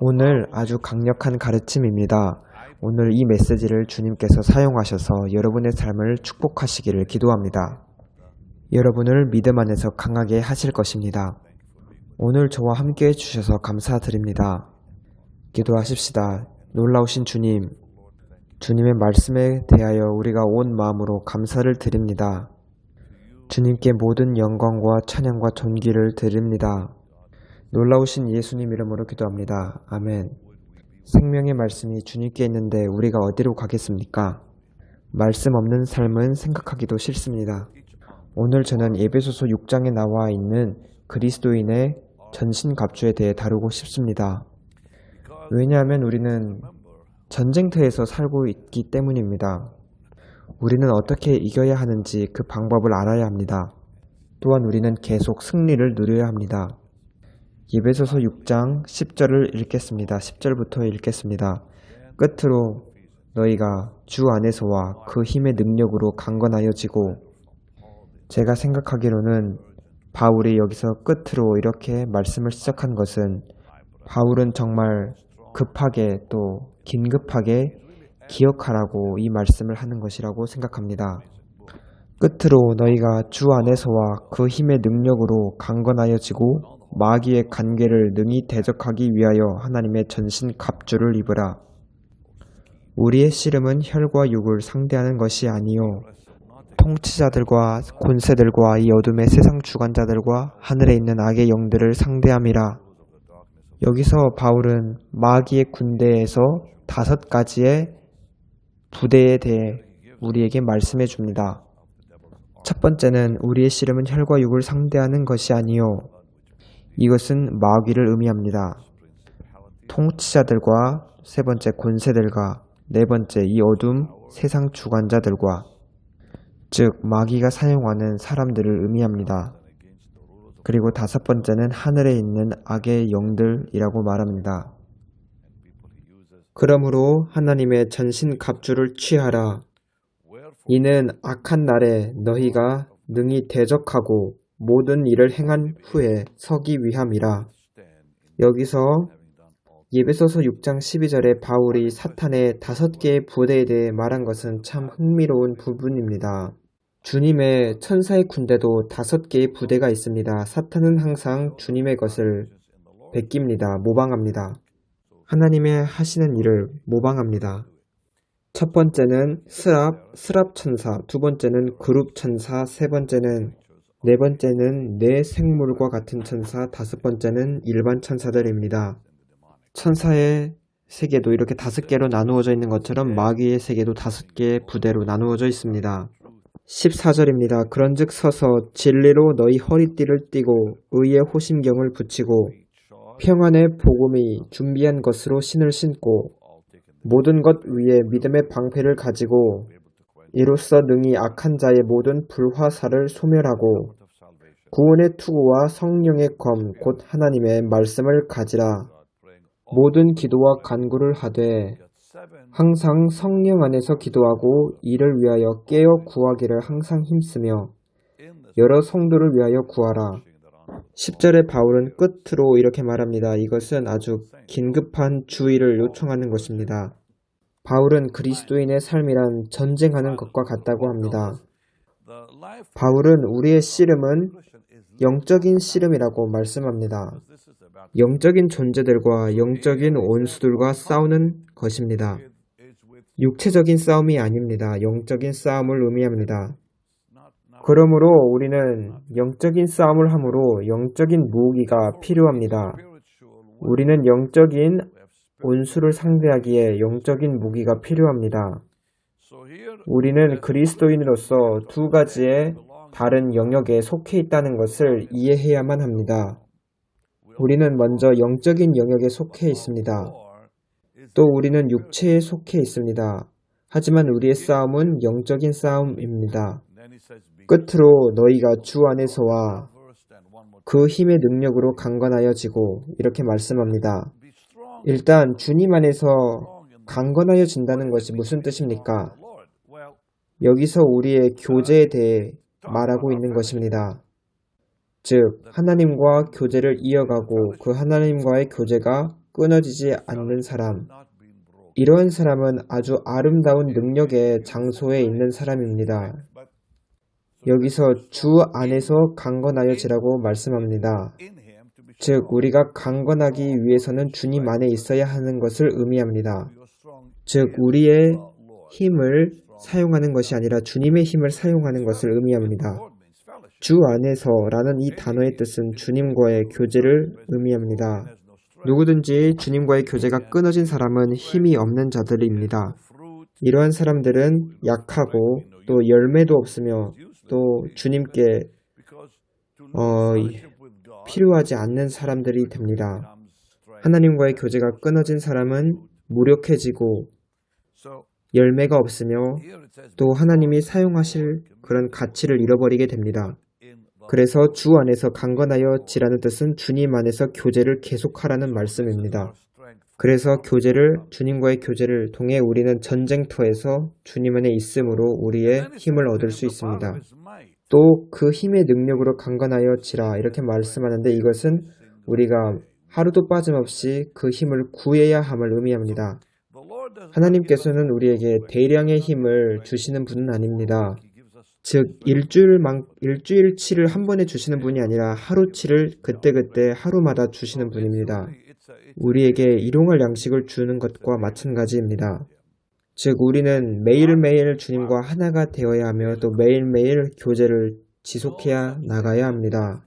오늘 아주 강력한 가르침입니다. 오늘 이 메시지를 주님께서 사용하셔서 여러분의 삶을 축복하시기를 기도합니다. 여러분을 믿음 안에서 강하게 하실 것입니다. 오늘 저와 함께 해주셔서 감사드립니다. 기도하십시다. 놀라우신 주님, 주님의 말씀에 대하여 우리가 온 마음으로 감사를 드립니다. 주님께 모든 영광과 찬양과 존귀를 드립니다. 놀라우신 예수님 이름으로 기도합니다. 아멘. 생명의 말씀이 주님께 있는데 우리가 어디로 가겠습니까? 말씀 없는 삶은 생각하기도 싫습니다. 오늘 저는 에베소서 6장에 나와 있는 그리스도인의 전신갑주에 대해 다루고 싶습니다. 왜냐하면 우리는 전쟁터에서 살고 있기 때문입니다. 우리는 어떻게 이겨야 하는지 그 방법을 알아야 합니다. 또한 우리는 계속 승리를 누려야 합니다. 에베소서 6장 10절을 읽겠습니다. 10절부터 읽겠습니다. 끝으로 너희가 주 안에서와 그 힘의 능력으로 강건하여지고, 제가 생각하기로는 바울이 여기서 끝으로 이렇게 말씀을 시작한 것은 바울은 정말 급하게 또 긴급하게 기억하라고 이 말씀을 하는 것이라고 생각합니다. 끝으로 너희가 주 안에서와 그 힘의 능력으로 강건하여지고 마귀의 간계를 능히 대적하기 위하여 하나님의 전신 갑주를 입으라. 우리의 씨름은 혈과 육을 상대하는 것이 아니요 통치자들과 권세들과 이 어둠의 세상 주관자들과 하늘에 있는 악의 영들을 상대함이라. 여기서 바울은 마귀의 군대에서 5가지의 부대에 대해 우리에게 말씀해 줍니다. 첫 번째는 우리의 씨름은 혈과 육을 상대하는 것이 아니요, 이것은 마귀를 의미합니다. 통치자들과, 세 번째 권세들과, 네 번째 이 어둠 세상 주관자들과, 즉 마귀가 사용하는 사람들을 의미합니다. 그리고 5번째는 하늘에 있는 악의 영들이라고 말합니다. 그러므로 하나님의 전신 갑주를 취하라. 이는 악한 날에 너희가 능히 대적하고 모든 일을 행한 후에 서기 위함이라. 여기서 에베소서 6장 12절에 바울이 사탄의 5개의 부대에 대해 말한 것은 참 흥미로운 부분입니다. 주님의 천사의 군대도 5개의 부대가 있습니다. 사탄은 항상 주님의 것을 베낍니다. 모방합니다. 하나님의 하시는 일을 모방합니다. 첫 번째는 스랍 천사, 두 번째는 그룹 천사, 네 번째는 내 생물과 같은 천사, 5번째는 일반 천사들입니다. 천사의 세계도 이렇게 5개로 나누어져 있는 것처럼 마귀의 세계도 5개의 부대로 나누어져 있습니다. 14절입니다. 그런즉 서서 진리로 너희 허리띠를 띠고 의의 호심경을 붙이고 평안의 복음이 준비한 것으로 신을 신고 모든 것 위에 믿음의 방패를 가지고 이로써 능히 악한 자의 모든 불화살을 소멸하고 구원의 투구와 성령의 검 곧 하나님의 말씀을 가지라. 모든 기도와 간구를 하되 항상 성령 안에서 기도하고 이를 위하여 깨어 구하기를 항상 힘쓰며 여러 성도를 위하여 구하라. 10절에 바울은 끝으로 이렇게 말합니다. 이것은 아주 긴급한 주의를 요청하는 것입니다. 바울은 그리스도인의 삶이란 전쟁하는 것과 같다고 합니다. 바울은 우리의 씨름은 영적인 씨름이라고 말씀합니다. 영적인 존재들과 영적인 원수들과 싸우는 것입니다. 육체적인 싸움이 아닙니다. 영적인 싸움을 의미합니다. 그러므로 우리는 영적인 싸움을 함으로 영적인 무기가 필요합니다. 우리는 영적인 원수를 상대하기에 영적인 무기가 필요합니다. 우리는 그리스도인으로서 2가지의 다른 영역에 속해 있다는 것을 이해해야만 합니다. 우리는 먼저 영적인 영역에 속해 있습니다. 또 우리는 육체에 속해 있습니다. 하지만 우리의 싸움은 영적인 싸움입니다. 끝으로 너희가 주 안에서와 그 힘의 능력으로 강건하여지고 이렇게 말씀합니다. 일단 주님 안에서 강건하여진다는 것이 무슨 뜻입니까? 여기서 우리의 교제에 대해 말하고 있는 것입니다. 즉 하나님과 교제를 이어가고 그 하나님과의 교제가 끊어지지 않는 사람, 이러한 사람은 아주 아름다운 능력의 장소에 있는 사람입니다. 여기서 주 안에서 강건하여지라고 말씀합니다. 즉 우리가 강건하기 위해서는 주님 안에 있어야 하는 것을 의미합니다. 즉 우리의 힘을 사용하는 것이 아니라 주님의 힘을 사용하는 것을 의미합니다. 주 안에서라는 이 단어의 뜻은 주님과의 교제를 의미합니다. 누구든지 주님과의 교제가 끊어진 사람은 힘이 없는 자들입니다. 이러한 사람들은 약하고 또 열매도 없으며 또 주님께 필요하지 않는 사람들이 됩니다. 하나님과의 교제가 끊어진 사람은 무력해지고 열매가 없으며 또 하나님이 사용하실 그런 가치를 잃어버리게 됩니다. 그래서 주 안에서 강건하여 지라는 뜻은 주님 안에서 교제를 계속하라는 말씀입니다. 그래서 주님과의 교제를 통해 우리는 전쟁터에서 주님 안에 있음으로 우리의 힘을 얻을 수 있습니다. 또 그 힘의 능력으로 강건하여 지라 이렇게 말씀하는데 이것은 우리가 하루도 빠짐없이 그 힘을 구해야 함을 의미합니다. 하나님께서는 우리에게 대량의 힘을 주시는 분은 아닙니다. 즉 일주일치를 한 번에 주시는 분이 아니라 하루치를 그때그때 하루마다 주시는 분입니다. 우리에게 일용할 양식을 주는 것과 마찬가지입니다. 즉 우리는 매일매일 주님과 하나가 되어야 하며 또 매일매일 교제를 지속해야 나가야 합니다.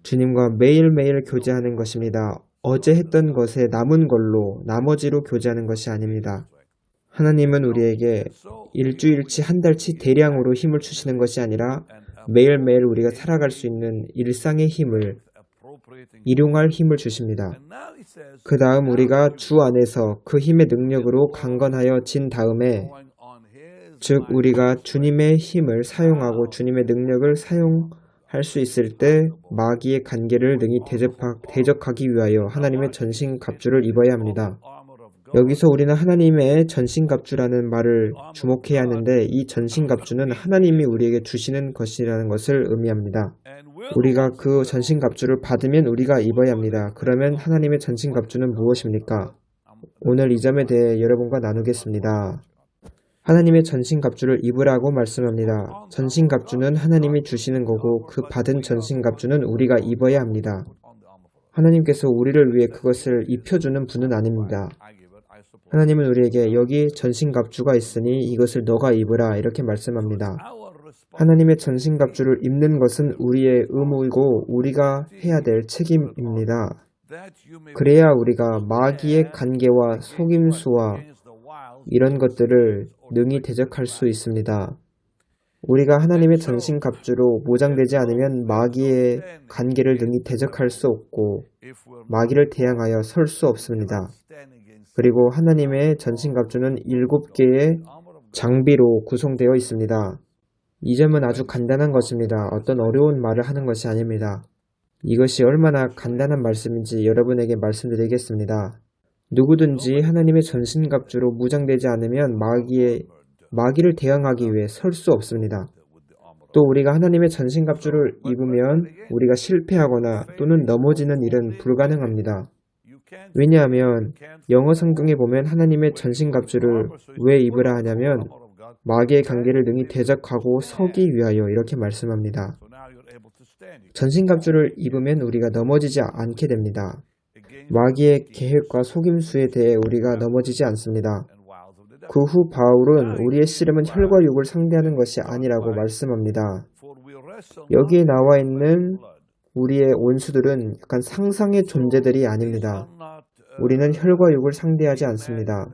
주님과 매일매일 교제하는 것입니다. 어제 했던 것에 남은 걸로 나머지로 교제하는 것이 아닙니다. 하나님은 우리에게 일주일치 한 달치 대량으로 힘을 주시는 것이 아니라 매일매일 우리가 살아갈 수 있는 일상의 힘을 일용할 힘을 주십니다. 그 다음 우리가 주 안에서 그 힘의 능력으로 강건하여 진 다음에 즉 우리가 주님의 힘을 사용하고 주님의 능력을 사용할 수 있을 때 마귀의 간계를 능히 대적하기 위하여 하나님의 전신갑주를 입어야 합니다. 여기서 우리는 하나님의 전신갑주라는 말을 주목해야 하는데 이 전신갑주는 하나님이 우리에게 주시는 것이라는 것을 의미합니다. 우리가 그 전신갑주를 받으면 우리가 입어야 합니다. 그러면 하나님의 전신갑주는 무엇입니까? 오늘 이 점에 대해 여러분과 나누겠습니다. 하나님의 전신갑주를 입으라고 말씀합니다. 전신갑주는 하나님이 주시는 거고 그 받은 전신갑주는 우리가 입어야 합니다. 하나님께서 우리를 위해 그것을 입혀주는 분은 아닙니다. 하나님은 우리에게 여기 전신갑주가 있으니 이것을 너가 입으라 이렇게 말씀합니다. 하나님의 전신갑주를 입는 것은 우리의 의무이고 우리가 해야 될 책임입니다. 그래야 우리가 마귀의 간계와 속임수와 이런 것들을 능히 대적할 수 있습니다. 우리가 하나님의 전신갑주로 무장되지 않으면 마귀의 간계를 능히 대적할 수 없고 마귀를 대항하여 설 수 없습니다. 그리고 하나님의 전신갑주는 7개의 장비로 구성되어 있습니다. 이 점은 아주 간단한 것입니다. 어떤 어려운 말을 하는 것이 아닙니다. 이것이 얼마나 간단한 말씀인지 여러분에게 말씀드리겠습니다. 누구든지 하나님의 전신갑주로 무장되지 않으면 마귀를 대항하기 위해 설 수 없습니다. 또 우리가 하나님의 전신갑주를 입으면 우리가 실패하거나 또는 넘어지는 일은 불가능합니다. 왜냐하면 영어 성경에 보면 하나님의 전신갑주를 왜 입으라 하냐면 마귀의 관계를 능히 대적하고 서기 위하여 이렇게 말씀합니다. 전신갑주를 입으면 우리가 넘어지지 않게 됩니다. 마귀의 계획과 속임수에 대해 우리가 넘어지지 않습니다. 그 후 바울은 우리의 씨름은 혈과 육을 상대하는 것이 아니라고 말씀합니다. 여기에 나와 있는 우리의 원수들은 약간 상상의 존재들이 아닙니다. 우리는 혈과 육을 상대하지 않습니다.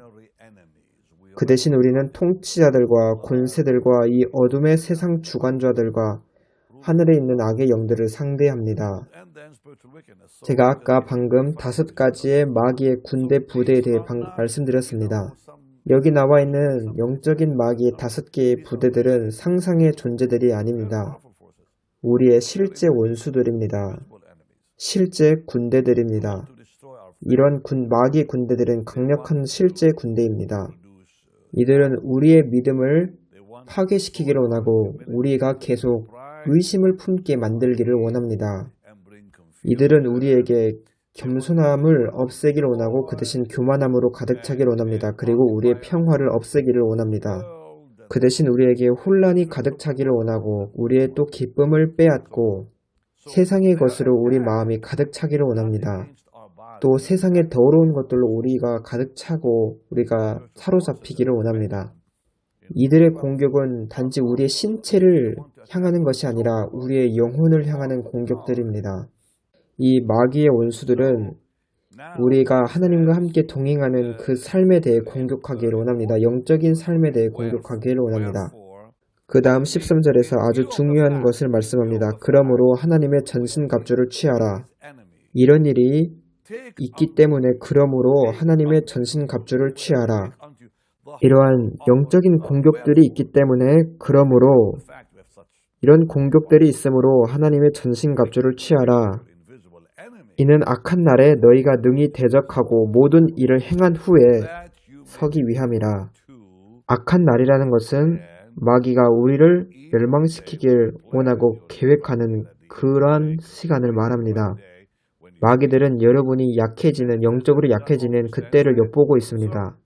그 대신 우리는 통치자들과 권세들과 이 어둠의 세상 주관자들과 하늘에 있는 악의 영들을 상대합니다. 제가 아까 방금 5가지의 마귀의 군대 부대에 대해 말씀드렸습니다. 여기 나와 있는 영적인 마귀의 5개의 부대들은 상상의 존재들이 아닙니다. 우리의 실제 원수들입니다. 실제 군대들입니다. 이런 마귀의 군대들은 강력한 실제 군대입니다. 이들은 우리의 믿음을 파괴시키기를 원하고 우리가 계속 의심을 품게 만들기를 원합니다. 이들은 우리에게 겸손함을 없애기를 원하고 그 대신 교만함으로 가득 차기를 원합니다. 그리고 우리의 평화를 없애기를 원합니다. 그 대신 우리에게 혼란이 가득 차기를 원하고 우리의 또 기쁨을 빼앗고 세상의 것으로 우리 마음이 가득 차기를 원합니다. 또 세상의 더러운 것들로 우리가 가득 차고 우리가 사로잡히기를 원합니다. 이들의 공격은 단지 우리의 신체를 향하는 것이 아니라 우리의 영혼을 향하는 공격들입니다. 이 마귀의 원수들은 우리가 하나님과 함께 동행하는 그 삶에 대해 공격하기를 원합니다. 영적인 삶에 대해 공격하기를 원합니다. 그 다음 13절에서 아주 중요한 것을 말씀합니다. 그러므로 하나님의 전신갑주를 취하라. 이런 일이 있기 때문에 그러므로 하나님의 전신갑주를 취하라. 이러한 영적인 공격들이 있기 때문에 그러므로 이런 공격들이 있으므로 하나님의 전신갑주를 취하라. 이는 악한 날에 너희가 능히 대적하고 모든 일을 행한 후에 서기 위함이라. 악한 날이라는 것은 마귀가 우리를 멸망시키길 원하고 계획하는 그러한 시간을 말합니다. 마귀들은 여러분이 약해지는, 영적으로 약해지는 그때를 엿보고 있습니다.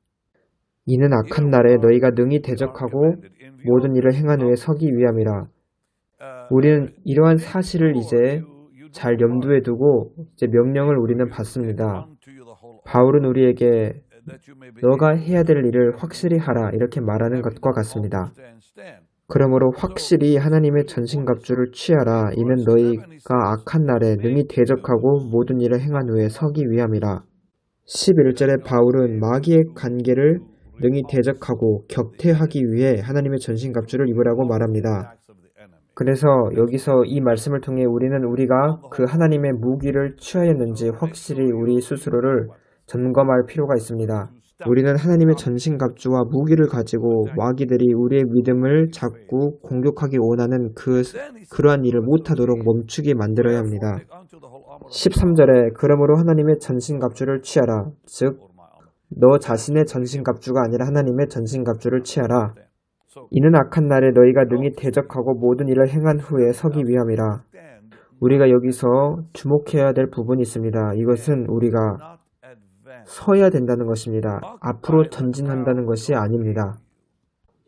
이는 악한 날에 너희가 능히 대적하고 모든 일을 행한 후에 서기 위함이라. 우리는 이러한 사실을 이제 잘 염두에 두고 이제 명령을 우리는 받습니다. 바울은 우리에게 너가 해야 될 일을 확실히 하라 이렇게 말하는 것과 같습니다. 그러므로 확실히 하나님의 전신갑주를 취하라. 이는 너희가 악한 날에 능히 대적하고 모든 일을 행한 후에 서기 위함이라. 11절에 바울은 마귀의 관계를 능히 대적하고 격퇴하기 위해 하나님의 전신갑주를 입으라고 말합니다. 그래서 여기서 이 말씀을 통해 우리는 우리가 그 하나님의 무기를 취하였는지 확실히 우리 스스로를 점검할 필요가 있습니다. 우리는 하나님의 전신갑주와 무기를 가지고 마귀들이 우리의 믿음을 잡고 공격하기 원하는 그러한 일을 못하도록 멈추게 만들어야 합니다. 13절에 그러므로 하나님의 전신갑주를 취하라. 즉, 너 자신의 전신갑주가 아니라 하나님의 전신갑주를 취하라. 이는 악한 날에 너희가 능히 대적하고 모든 일을 행한 후에 서기 위함이라. 우리가 여기서 주목해야 될 부분이 있습니다. 이것은 우리가 서야 된다는 것입니다. 앞으로 전진한다는 것이 아닙니다.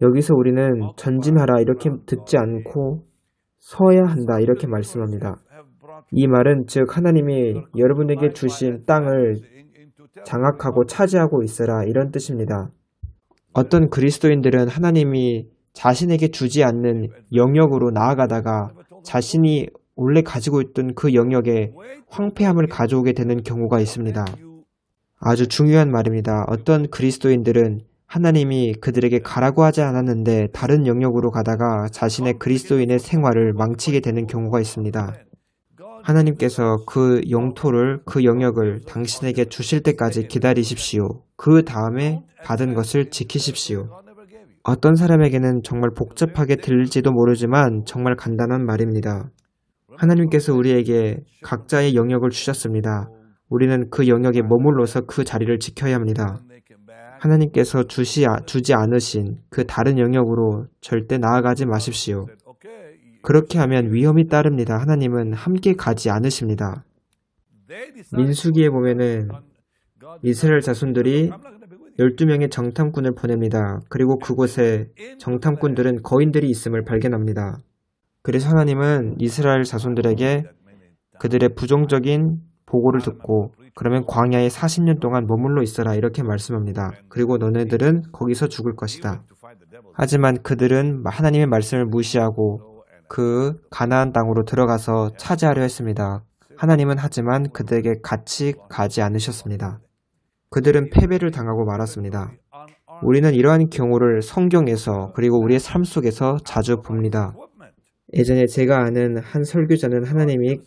여기서 우리는 전진하라 이렇게 듣지 않고 서야 한다 이렇게 말씀합니다. 이 말은 즉 하나님이 여러분에게 주신 땅을 장악하고 차지하고 있어라 이런 뜻입니다. 어떤 그리스도인들은 하나님이 자신에게 주지 않는 영역으로 나아가다가 자신이 원래 가지고 있던 그 영역에 황폐함을 가져오게 되는 경우가 있습니다. 아주 중요한 말입니다. 어떤 그리스도인들은 하나님이 그들에게 가라고 하지 않았는데 다른 영역으로 가다가 자신의 그리스도인의 생활을 망치게 되는 경우가 있습니다. 하나님께서 그 영토를, 그 영역을 당신에게 주실 때까지 기다리십시오. 그 다음에 받은 것을 지키십시오. 어떤 사람에게는 정말 복잡하게 들릴지도 모르지만 정말 간단한 말입니다. 하나님께서 우리에게 각자의 영역을 주셨습니다. 우리는 그 영역에 머물러서 그 자리를 지켜야 합니다. 하나님께서 주지 않으신 그 다른 영역으로 절대 나아가지 마십시오. 그렇게 하면 위험이 따릅니다. 하나님은 함께 가지 않으십니다. 민수기에 보면은 이스라엘 자손들이 12명의 정탐꾼을 보냅니다. 그리고 그곳에 정탐꾼들은 거인들이 있음을 발견합니다. 그래서 하나님은 이스라엘 자손들에게 그들의 부정적인 보고를 듣고 그러면 광야에 40년 동안 머물러 있어라 이렇게 말씀합니다. 그리고 너네들은 거기서 죽을 것이다. 하지만 그들은 하나님의 말씀을 무시하고 그 가나안 땅으로 들어가서 차지하려 했습니다. 하나님은 하지만 그들에게 같이 가지 않으셨습니다. 그들은 패배를 당하고 말았습니다. 우리는 이러한 경우를 성경에서 그리고 우리의 삶 속에서 자주 봅니다. 예전에 제가 아는 한 설교자는 하나님이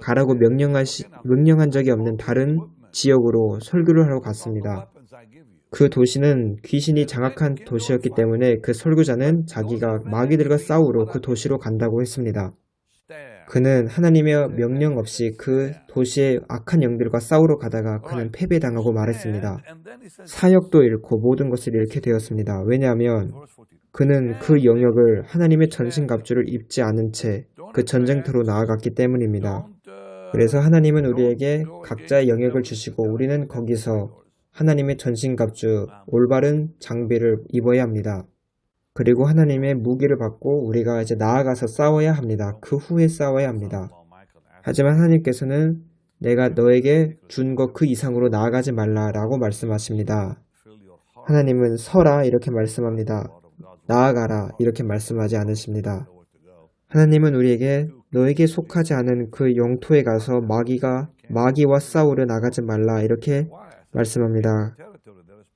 가라고 명령한 적이 없는 다른 지역으로 설교를 하러 갔습니다. 그 도시는 귀신이 장악한 도시였기 때문에 그 설교자는 자기가 마귀들과 싸우러 그 도시로 간다고 했습니다. 그는 하나님의 명령 없이 그 도시의 악한 영들과 싸우러 가다가 그는 패배당하고 말했습니다. 사역도 잃고 모든 것을 잃게 되었습니다. 왜냐하면 그는 그 영역을 하나님의 전신갑주를 입지 않은 채 그 전쟁터로 나아갔기 때문입니다. 그래서 하나님은 우리에게 각자의 영역을 주시고 우리는 거기서 하나님의 전신갑주, 올바른 장비를 입어야 합니다. 그리고 하나님의 무기를 받고 우리가 이제 나아가서 싸워야 합니다. 그 후에 싸워야 합니다. 하지만 하나님께서는 내가 너에게 준 것 그 이상으로 나아가지 말라라고 말씀하십니다. 하나님은 서라 이렇게 말씀합니다. 나아가라 이렇게 말씀하지 않으십니다. 하나님은 우리에게 너에게 속하지 않은 그 영토에 가서 마귀와 싸우려 나가지 말라 이렇게 말씀합니다.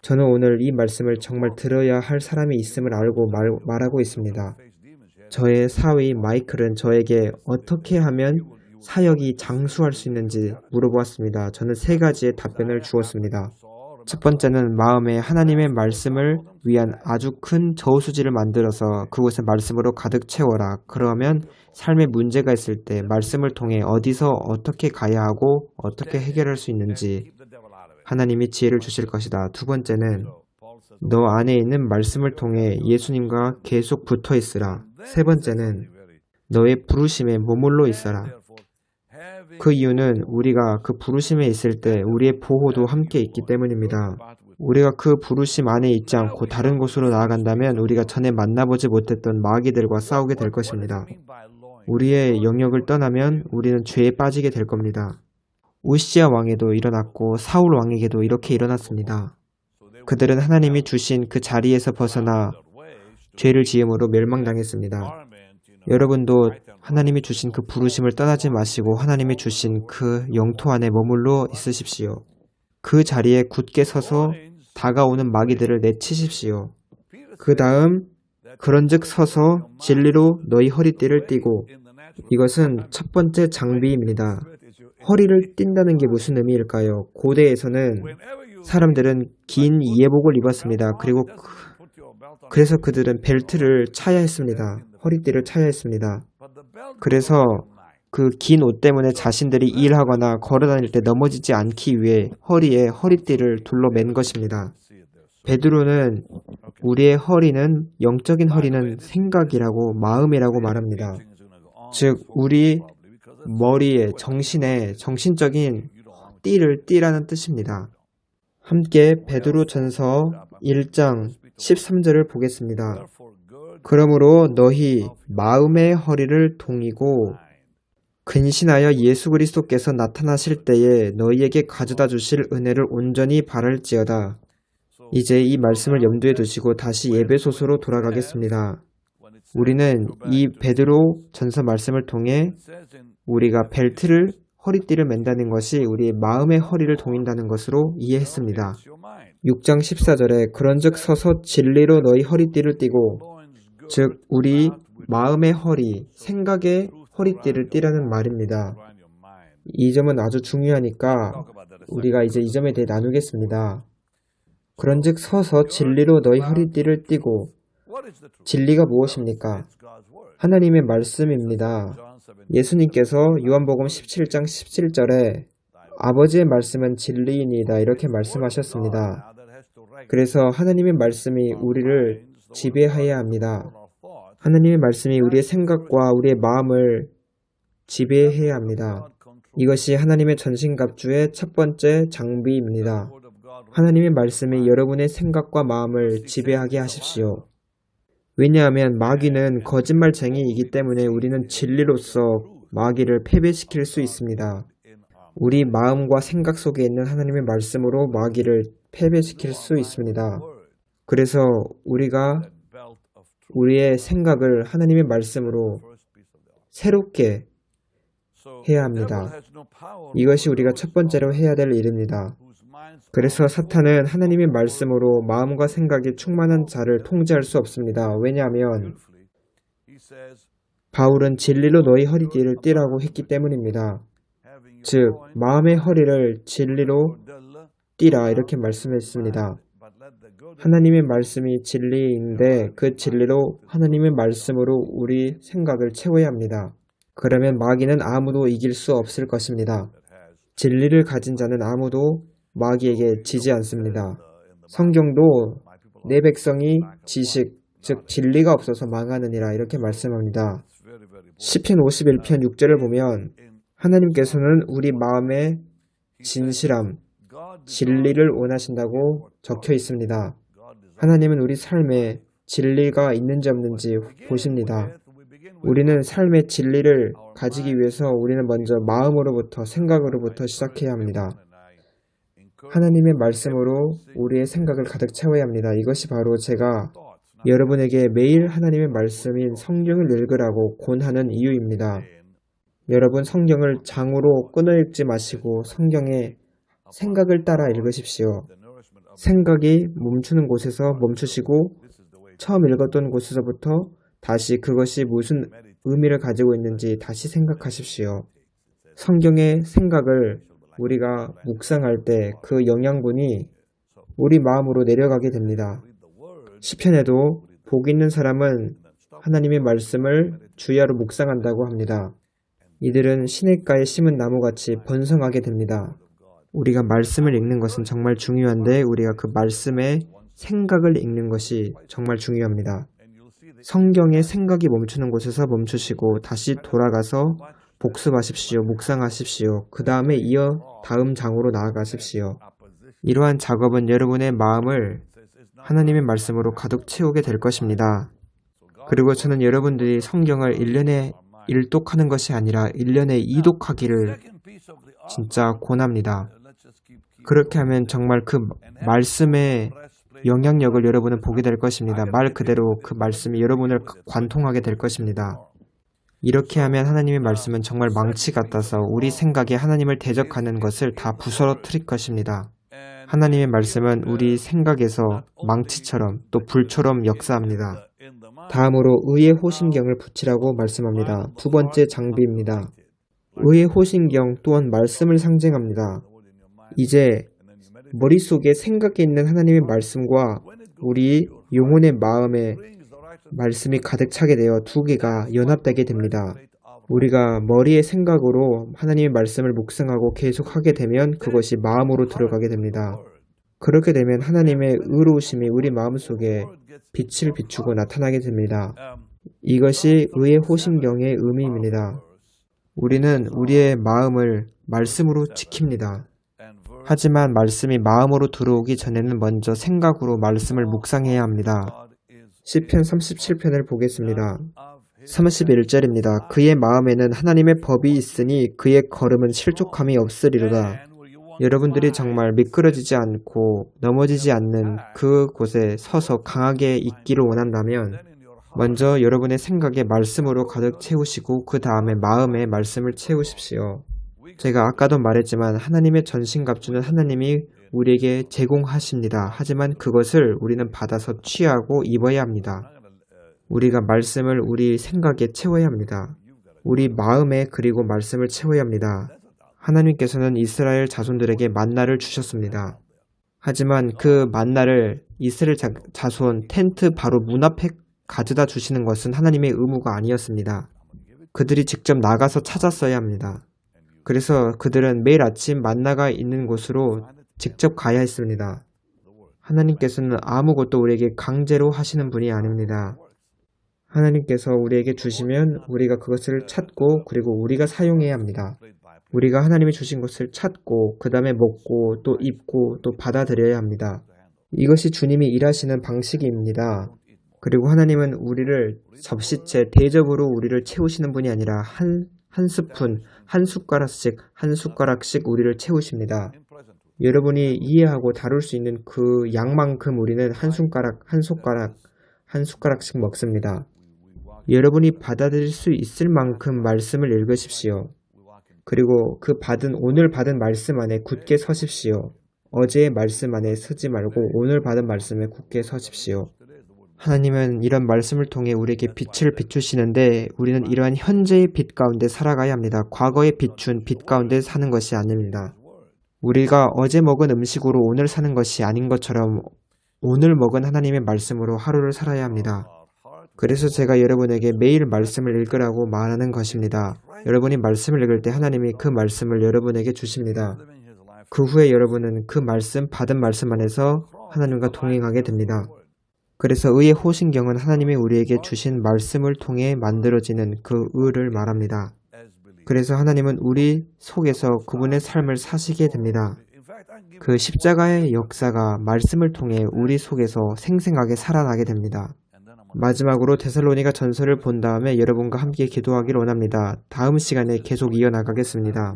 저는 오늘 이 말씀을 정말 들어야 할 사람이 있음을 알고 말하고 있습니다. 저의 사위 마이클은 저에게 어떻게 하면 사역이 장수할 수 있는지 물어보았습니다. 저는 3가지의 답변을 주었습니다. 첫 번째는 마음에 하나님의 말씀을 위한 아주 큰 저수지를 만들어서 그곳에 말씀으로 가득 채워라. 그러면 삶에 문제가 있을 때 말씀을 통해 어디서 어떻게 가야 하고 어떻게 해결할 수 있는지 하나님이 지혜를 주실 것이다. 두 번째는 너 안에 있는 말씀을 통해 예수님과 계속 붙어 있으라. 세 번째는 너의 부르심에 머물러 있어라. 그 이유는 우리가 그 부르심에 있을 때 우리의 보호도 함께 있기 때문입니다. 우리가 그 부르심 안에 있지 않고 다른 곳으로 나아간다면 우리가 전에 만나보지 못했던 마귀들과 싸우게 될 것입니다. 우리의 영역을 떠나면 우리는 죄에 빠지게 될 겁니다. 우시아 왕에도 일어났고 사울 왕에게도 이렇게 일어났습니다. 그들은 하나님이 주신 그 자리에서 벗어나 죄를 지음으로 멸망당했습니다. 여러분도 하나님이 주신 그 부르심을 떠나지 마시고 하나님이 주신 그 영토 안에 머물러 있으십시오. 그 자리에 굳게 서서 다가오는 마귀들을 내치십시오. 그 다음 그런즉 서서 진리로 너희 허리띠를 띠고, 이것은 첫 번째 장비입니다. 허리를 띈다는 게 무슨 의미일까요? 고대에서는 사람들은 긴 이해복을 입었습니다. 그래서 그들은 벨트를 차야 했습니다. 허리띠를 차야 했습니다. 그래서 그 긴 옷 때문에 자신들이 일하거나 걸어다닐 때 넘어지지 않기 위해 허리에 허리띠를 둘러 맨 것입니다. 베드로는 우리의 허리는 영적인 허리는 생각이라고 마음이라고 말합니다. 즉 우리 머리에 정신에 정신적인 띠를 띠라는 뜻입니다. 함께 베드로전서 1장 13절을 보겠습니다. 그러므로 너희 마음의 허리를 동이고 근신하여 예수 그리스도께서 나타나실 때에 너희에게 가져다 주실 은혜를 온전히 바랄지어다. 이제 이 말씀을 염두에 두시고 다시 예배소서로 돌아가겠습니다. 우리는 이 베드로 전서 말씀을 통해 우리가 벨트를 허리띠를 맨다는 것이 우리의 마음의 허리를 동인다는 것으로 이해했습니다. 6장 14절에 그런즉 서서 진리로 너희 허리띠를 띠고, 즉 우리 마음의 허리, 생각의 허리띠를 띠라는 말입니다. 이 점은 아주 중요하니까 우리가 이제 이 점에 대해 나누겠습니다. 그런즉 서서 진리로 너희 허리띠를 띠고, 진리가 무엇입니까? 하나님의 말씀입니다. 예수님께서 요한복음 17장 17절에 아버지의 말씀은 진리이니이다 이렇게 말씀하셨습니다. 그래서 하나님의 말씀이 우리를 지배해야 합니다. 하나님의 말씀이 우리의 생각과 우리의 마음을 지배해야 합니다. 이것이 하나님의 전신갑주의 첫 번째 장비입니다. 하나님의 말씀이 여러분의 생각과 마음을 지배하게 하십시오. 왜냐하면 마귀는 거짓말쟁이이기 때문에 우리는 진리로서 마귀를 패배시킬 수 있습니다. 우리 마음과 생각 속에 있는 하나님의 말씀으로 마귀를 패배시킬 수 있습니다. 그래서 우리가 우리의 생각을 하나님의 말씀으로 새롭게 해야 합니다. 이것이 우리가 첫 번째로 해야 될 일입니다. 그래서 사탄은 하나님의 말씀으로 마음과 생각이 충만한 자를 통제할 수 없습니다. 왜냐하면 바울은 진리로 너희 허리띠를 띠라고 했기 때문입니다. 즉 마음의 허리를 진리로 띠라 이렇게 말씀했습니다. 하나님의 말씀이 진리인데 그 진리로 하나님의 말씀으로 우리 생각을 채워야 합니다. 그러면 마귀는 아무도 이길 수 없을 것입니다. 진리를 가진 자는 아무도 마귀에게 지지 않습니다. 성경도 내 백성이 지식, 즉 진리가 없어서 망하느니라 이렇게 말씀합니다. 시편 51편 6절을 보면 하나님께서는 우리 마음의 진실함, 진리를 원하신다고 적혀 있습니다. 하나님은 우리 삶에 진리가 있는지 없는지 보십니다. 우리는 삶의 진리를 가지기 위해서 우리는 먼저 마음으로부터 생각으로부터 시작해야 합니다. 하나님의 말씀으로 우리의 생각을 가득 채워야 합니다. 이것이 바로 제가 여러분에게 매일 하나님의 말씀인 성경을 읽으라고 권하는 이유입니다. 여러분 성경을 장으로 끊어 읽지 마시고 성경의 생각을 따라 읽으십시오. 생각이 멈추는 곳에서 멈추시고 처음 읽었던 곳에서부터 다시 그것이 무슨 의미를 가지고 있는지 다시 생각하십시오. 성경의 생각을 우리가 묵상할 때 그 영양분이 우리 마음으로 내려가게 됩니다. 시편에도 복 있는 사람은 하나님의 말씀을 주야로 묵상한다고 합니다. 이들은 시냇가에 심은 나무같이 번성하게 됩니다. 우리가 말씀을 읽는 것은 정말 중요한데 우리가 그 말씀의 생각을 읽는 것이 정말 중요합니다. 성경의 생각이 멈추는 곳에서 멈추시고 다시 돌아가서 복습하십시오. 묵상하십시오. 그 다음에 이어 다음 장으로 나아가십시오. 이러한 작업은 여러분의 마음을 하나님의 말씀으로 가득 채우게 될 것입니다. 그리고 저는 여러분들이 성경을 1년에 1독하는 것이 아니라 1년에 2독하기를 진짜 권합니다. 그렇게 하면 정말 그 말씀의 영향력을 여러분은 보게 될 것입니다. 말 그대로 그 말씀이 여러분을 관통하게 될 것입니다. 이렇게 하면 하나님의 말씀은 정말 망치 같아서 우리 생각에 하나님을 대적하는 것을 다 부서뜨릴 것입니다. 하나님의 말씀은 우리 생각에서 망치처럼 또 불처럼 역사합니다. 다음으로 의의 호심경을 붙이라고 말씀합니다. 두 번째 장비입니다. 의의 호심경 또한 말씀을 상징합니다. 이제 머릿속에 생각에 있는 하나님의 말씀과 우리 영혼의 마음에 말씀이 가득 차게 되어 두 개가 연합되게 됩니다. 우리가 머리의 생각으로 하나님의 말씀을 묵상하고 계속하게 되면 그것이 마음으로 들어가게 됩니다. 그렇게 되면 하나님의 의로우심이 우리 마음속에 빛을 비추고 나타나게 됩니다. 이것이 의의 호심경의 의미입니다. 우리는 우리의 마음을 말씀으로 지킵니다. 하지만 말씀이 마음으로 들어오기 전에는 먼저 생각으로 말씀을 묵상해야 합니다. 시편 37편을 보겠습니다. 31절입니다. 그의 마음에는 하나님의 법이 있으니 그의 걸음은 실족함이 없으리로다. 여러분들이 정말 미끄러지지 않고 넘어지지 않는 그곳에 서서 강하게 있기를 원한다면 먼저 여러분의 생각에 말씀으로 가득 채우시고 그 다음에 마음에 말씀을 채우십시오. 제가 아까도 말했지만 하나님의 전신갑주는 하나님이 우리에게 제공하십니다. 하지만 그것을 우리는 받아서 취하고 입어야 합니다. 우리가 말씀을 우리 생각에 채워야 합니다. 우리 마음에 그리고 말씀을 채워야 합니다. 하나님께서는 이스라엘 자손들에게 만나를 주셨습니다. 하지만 그 만나를 이스라엘 자손 텐트 바로 문 앞에 가져다 주시는 것은 하나님의 의무가 아니었습니다. 그들이 직접 나가서 찾았어야 합니다. 그래서 그들은 매일 아침 만나가 있는 곳으로 직접 가야 했습니다. 하나님께서는 아무것도 우리에게 강제로 하시는 분이 아닙니다. 하나님께서 우리에게 주시면 우리가 그것을 찾고 그리고 우리가 사용해야 합니다. 우리가 하나님이 주신 것을 찾고 그 다음에 먹고 또 입고 또 받아들여야 합니다. 이것이 주님이 일하시는 방식입니다. 그리고 하나님은 우리를 접시채, 대접으로 우리를 채우시는 분이 아니라 한 스푼, 한 숟가락씩 우리를 채우십니다. 여러분이 이해하고 다룰 수 있는 그 양만큼 우리는 한 숟가락씩 먹습니다. 여러분이 받아들일 수 있을 만큼 말씀을 읽으십시오. 그리고 오늘 받은 말씀 안에 굳게 서십시오. 어제의 말씀 안에 서지 말고 오늘 받은 말씀에 굳게 서십시오. 하나님은 이런 말씀을 통해 우리에게 빛을 비추시는데 우리는 이러한 현재의 빛 가운데 살아가야 합니다. 과거에 비춘 빛 가운데 사는 것이 아닙니다. 우리가 어제 먹은 음식으로 오늘 사는 것이 아닌 것처럼 오늘 먹은 하나님의 말씀으로 하루를 살아야 합니다. 그래서 제가 여러분에게 매일 말씀을 읽으라고 말하는 것입니다. 여러분이 말씀을 읽을 때 하나님이 그 말씀을 여러분에게 주십니다. 그 후에 여러분은 그 받은 말씀 안에서 하나님과 동행하게 됩니다. 그래서 의의 호신경은 하나님이 우리에게 주신 말씀을 통해 만들어지는 그 의를 말합니다. 그래서 하나님은 우리 속에서 그분의 삶을 사시게 됩니다. 그 십자가의 역사가 말씀을 통해 우리 속에서 생생하게 살아나게 됩니다. 마지막으로 데살로니가 전서를 본 다음에 여러분과 함께 기도하기를 원합니다. 다음 시간에 계속 이어나가겠습니다.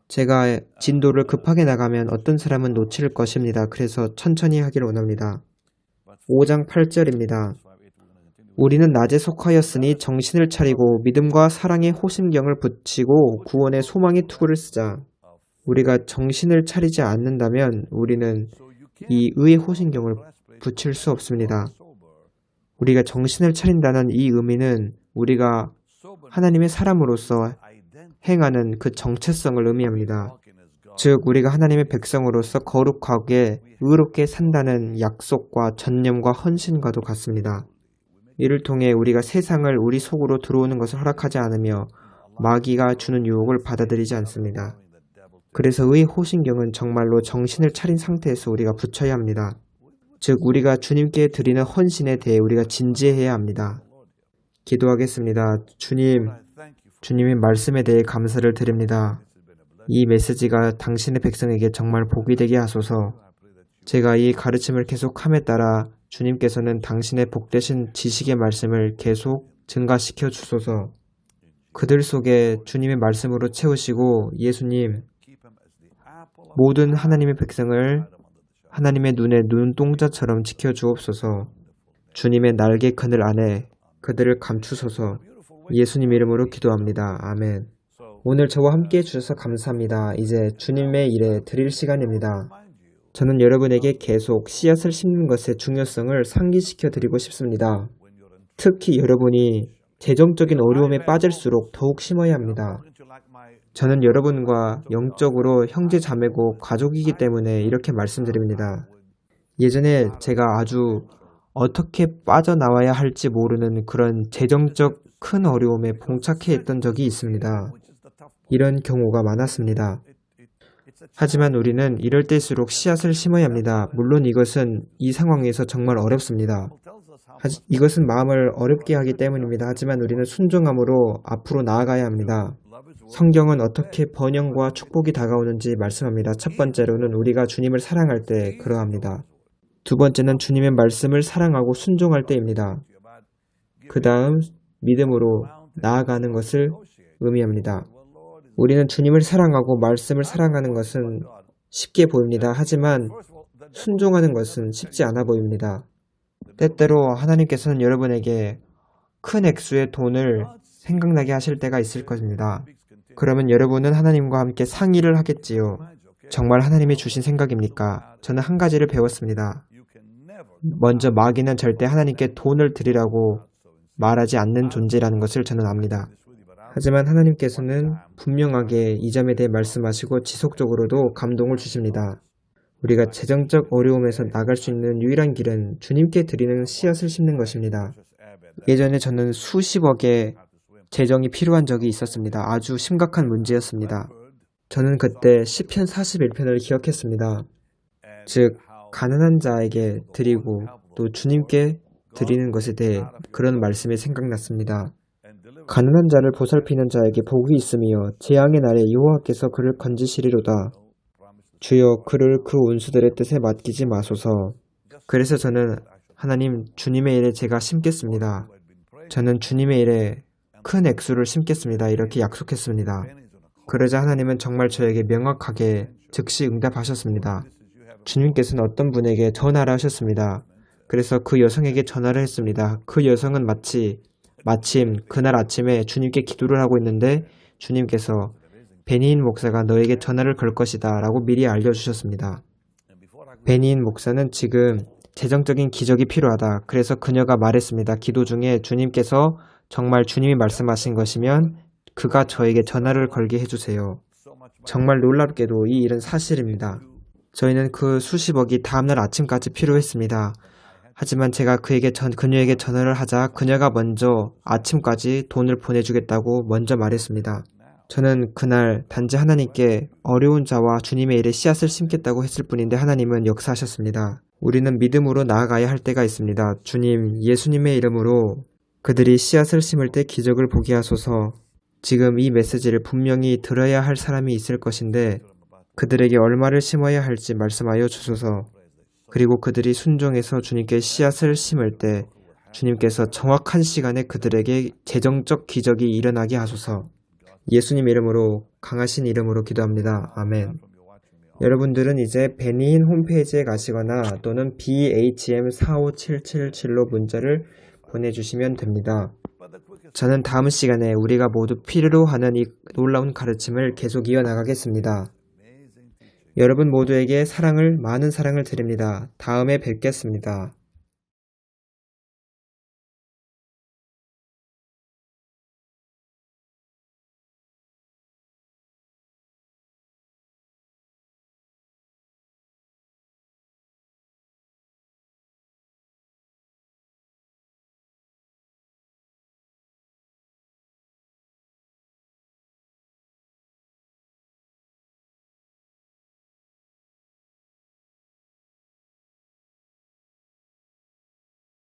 제가 진도를 급하게 나가면 어떤 사람은 놓칠 것입니다. 그래서 천천히 하기를 원합니다. 5장 8절입니다. 우리는 낮에 속하였으니 정신을 차리고 믿음과 사랑의 호심경을 붙이고 구원의 소망의 투구를 쓰자. 우리가 정신을 차리지 않는다면 우리는 이 의의 호심경을 붙일 수 없습니다. 우리가 정신을 차린다는 이 의미는 우리가 하나님의 사람으로서 행하는 그 정체성을 의미합니다. 즉 우리가 하나님의 백성으로서 거룩하게 의롭게 산다는 약속과 전념과 헌신과도 같습니다. 이를 통해 우리가 세상을 우리 속으로 들어오는 것을 허락하지 않으며 마귀가 주는 유혹을 받아들이지 않습니다. 그래서 의의 호신경은 정말로 정신을 차린 상태에서 우리가 붙여야 합니다. 즉 우리가 주님께 드리는 헌신에 대해 우리가 진지해야 합니다. 기도하겠습니다. 주님의 말씀에 대해 감사를 드립니다. 이 메시지가 당신의 백성에게 정말 복이 되게 하소서. 제가 이 가르침을 계속함에 따라 주님께서는 당신의 복되신 지식의 말씀을 계속 증가시켜 주소서. 그들 속에 주님의 말씀으로 채우시고 예수님, 모든 하나님의 백성을 하나님의 눈에 눈동자처럼 지켜주옵소서. 주님의 날개 그늘 안에 그들을 감추소서. 예수님 이름으로 기도합니다. 아멘. 오늘 저와 함께 해주셔서 감사합니다. 이제 주님의 일에 드릴 시간입니다. 저는 여러분에게 계속 씨앗을 심는 것의 중요성을 상기시켜 드리고 싶습니다. 특히 여러분이 재정적인 어려움에 빠질수록 더욱 심어야 합니다. 저는 여러분과 영적으로 형제 자매고 가족이기 때문에 이렇게 말씀드립니다. 예전에 제가 아주 어떻게 빠져나와야 할지 모르는 그런 재정적 큰 어려움에 봉착해 있던 적이 있습니다. 이런 경우가 많았습니다. 하지만 우리는 이럴 때일수록 씨앗을 심어야 합니다. 물론 이것은 이 상황에서 정말 어렵습니다. 이것은 마음을 어렵게 하기 때문입니다. 하지만 우리는 순종함으로 앞으로 나아가야 합니다. 성경은 어떻게 번영과 축복이 다가오는지 말씀합니다. 첫 번째로는 우리가 주님을 사랑할 때 그러합니다. 두 번째는 주님의 말씀을 사랑하고 순종할 때입니다. 그 다음 믿음으로 나아가는 것을 의미합니다. 우리는 주님을 사랑하고 말씀을 사랑하는 것은 쉽게 보입니다. 하지만 순종하는 것은 쉽지 않아 보입니다. 때때로 하나님께서는 여러분에게 큰 액수의 돈을 생각나게 하실 때가 있을 것입니다. 그러면 여러분은 하나님과 함께 상의를 하겠지요. 정말 하나님이 주신 생각입니까? 저는 한 가지를 배웠습니다. 먼저 마귀는 절대 하나님께 돈을 드리라고 말하지 않는 존재라는 것을 저는 압니다. 하지만 하나님께서는 분명하게 이 점에 대해 말씀하시고 지속적으로도 감동을 주십니다. 우리가 재정적 어려움에서 나갈 수 있는 유일한 길은 주님께 드리는 씨앗을 심는 것입니다. 예전에 저는 수십억의 재정이 필요한 적이 있었습니다. 아주 심각한 문제였습니다. 저는 그때 시편 41편을 기억했습니다. 즉 가난한 자에게 드리고 또 주님께 드리는 것에 대해 그런 말씀이 생각났습니다. 가난한 자를 보살피는 자에게 복이 있으며 재앙의 날에 여호와께서 그를 건지시리로다. 주여 그를 그 원수들의 뜻에 맡기지 마소서. 그래서 저는 하나님 주님의 일에 제가 심겠습니다. 저는 주님의 일에 큰 액수를 심겠습니다. 이렇게 약속했습니다. 그러자 하나님은 정말 저에게 명확하게 즉시 응답하셨습니다. 주님께서는 어떤 분에게 전화를 하셨습니다. 그래서 그 여성에게 전화를 했습니다. 그 여성은 마침 그날 아침에 주님께 기도를 하고 있는데 주님께서 베니인 목사가 너에게 전화를 걸 것이다 라고 미리 알려주셨습니다. 베니인 목사는 지금 재정적인 기적이 필요하다. 그래서 그녀가 말했습니다. 기도 중에 주님께서 정말 주님이 말씀하신 것이면 그가 저에게 전화를 걸게 해주세요. 정말 놀랍게도 이 일은 사실입니다. 저희는 그 수십억이 다음날 아침까지 필요했습니다. 하지만 제가 그녀에게 전화를 하자 그녀가 먼저 아침까지 돈을 보내주겠다고 먼저 말했습니다. 저는 그날 단지 하나님께 어려운 자와 주님의 일에 씨앗을 심겠다고 했을 뿐인데 하나님은 역사하셨습니다. 우리는 믿음으로 나아가야 할 때가 있습니다. 주님, 예수님의 이름으로 그들이 씨앗을 심을 때 기적을 보게 하소서. 지금 이 메시지를 분명히 들어야 할 사람이 있을 것인데 그들에게 얼마를 심어야 할지 말씀하여 주소서. 그리고 그들이 순종해서 주님께 씨앗을 심을 때 주님께서 정확한 시간에 그들에게 재정적 기적이 일어나게 하소서. 예수님 이름으로 강하신 이름으로 기도합니다. 아멘. 여러분들은 이제 베니인 홈페이지에 가시거나 또는 BHM45777로 문자를 보내주시면 됩니다. 저는 다음 시간에 우리가 모두 필요로 하는 이 놀라운 가르침을 계속 이어나가겠습니다. 여러분 모두에게 많은 사랑을 드립니다. 다음에 뵙겠습니다.